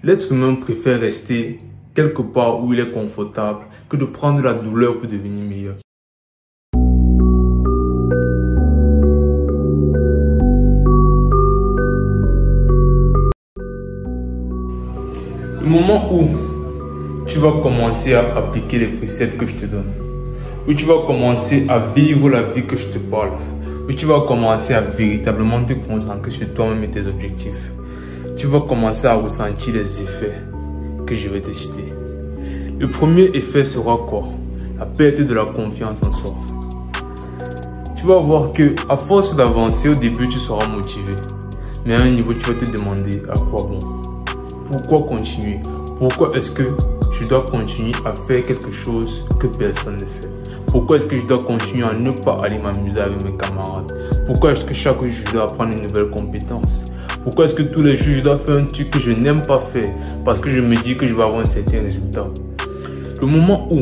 l'être humain préfère rester quelque part où il est confortable que de prendre la douleur pour devenir meilleur. Le moment où tu vas commencer à appliquer les préceptes que je te donne, où tu vas commencer à vivre la vie que je te parle, où tu vas commencer à véritablement te concentrer sur toi-même et tes objectifs, tu vas commencer à ressentir les effets que je vais te citer. Le premier effet sera quoi? La perte de la confiance en soi. Tu vas voir que à force d'avancer, au début tu seras motivé, mais à un niveau tu vas te demander à quoi bon? Pourquoi continuer? Pourquoi est-ce que je dois continuer à faire quelque chose que personne ne fait? Pourquoi est-ce que je dois continuer à ne pas aller m'amuser avec mes camarades? Pourquoi est-ce que chaque jour je dois apprendre une nouvelle compétence? Pourquoi est-ce que tous les jours je dois faire un truc que je n'aime pas faire parce que je me dis que je vais avoir un certain résultat? Le moment où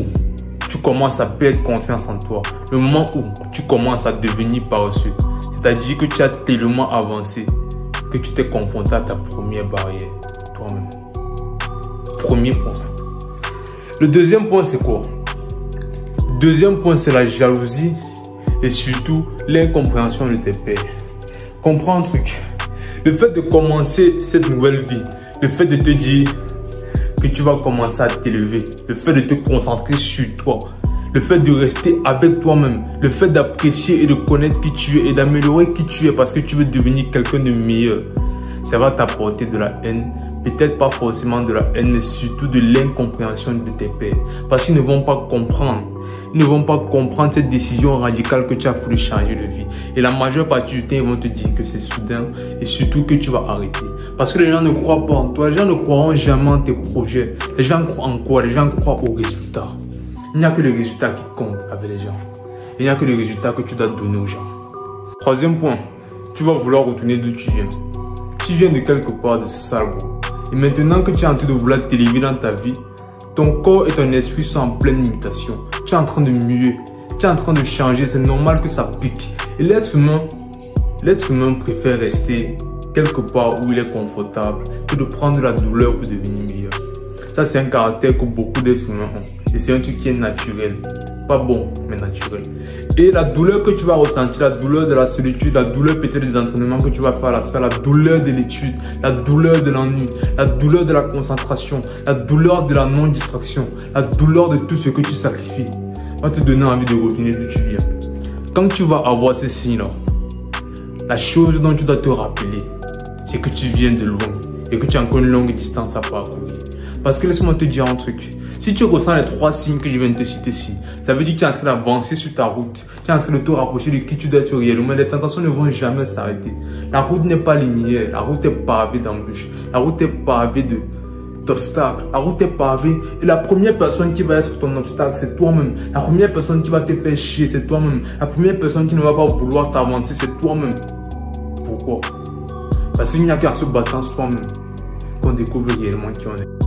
tu commences à perdre confiance en toi, le moment où tu commences à devenir paresseux, c'est-à-dire que tu as tellement avancé que tu t'es confronté à ta première barrière, toi-même. Premier point. Le deuxième point, c'est quoi? Le deuxième point, c'est la jalousie et surtout l'incompréhension de tes pairs. Comprends un truc. Le fait de commencer cette nouvelle vie, le fait de te dire que tu vas commencer à t'élever, le fait de te concentrer sur toi, le fait de rester avec toi-même, le fait d'apprécier et de connaître qui tu es et d'améliorer qui tu es parce que tu veux devenir quelqu'un de meilleur, ça va t'apporter de la haine. Peut-être pas forcément de la haine, mais surtout de l'incompréhension de tes pairs. Parce qu'ils ne vont pas comprendre. Ils ne vont pas comprendre cette décision radicale que tu as pris de changer de vie. Et la majeure partie du temps, ils vont te dire que c'est soudain et surtout que tu vas arrêter. Parce que les gens ne croient pas en toi. Les gens ne croiront jamais en tes projets. Les gens croient en quoi? Les gens croient aux résultats. Il n'y a que les résultats qui comptent avec les gens. Il n'y a que les résultats que tu dois donner aux gens. Troisième point, tu vas vouloir retourner d'où tu viens. Tu viens de quelque part de sale, gros. Et maintenant que tu es en train de vouloir t'élever dans ta vie, ton corps et ton esprit sont en pleine mutation. Tu es en train de muer, tu es en train de changer, c'est normal que ça pique. Et l'être humain préfère rester quelque part où il est confortable que de prendre la douleur pour devenir meilleur. Ça, c'est un caractère que beaucoup d'êtres humains ont. Et c'est un truc qui est naturel. Pas bon, mais naturel. Et la douleur que tu vas ressentir, la douleur de la solitude, la douleur peut-être des entraînements que tu vas faire à la salle, la douleur de l'étude, la douleur de l'ennui, la douleur de la concentration, la douleur de la non-distraction, la douleur de tout ce que tu sacrifies, va te donner envie de revenir d'où tu viens. Quand tu vas avoir ces signes-là, la chose dont tu dois te rappeler, c'est que tu viens de loin et que tu as encore une longue distance à parcourir. Parce que laisse-moi te dire un truc. Si tu ressens les trois signes que je viens de te citer ici, ça veut dire que tu es en train d'avancer sur ta route. Tu es en train de te rapprocher de qui tu dois être réellement. Les tentations ne vont jamais s'arrêter. La route n'est pas linéaire. La route est pavée d'embûches. La route est pavée d'obstacles. La route est pavée. Et la première personne qui va être ton obstacle, c'est toi-même. La première personne qui va te faire chier, c'est toi-même. La première personne qui ne va pas vouloir t'avancer, c'est toi-même. Pourquoi? Parce qu'il n'y a qu'à se battre soi-même qu'on découvre réellement qui on est.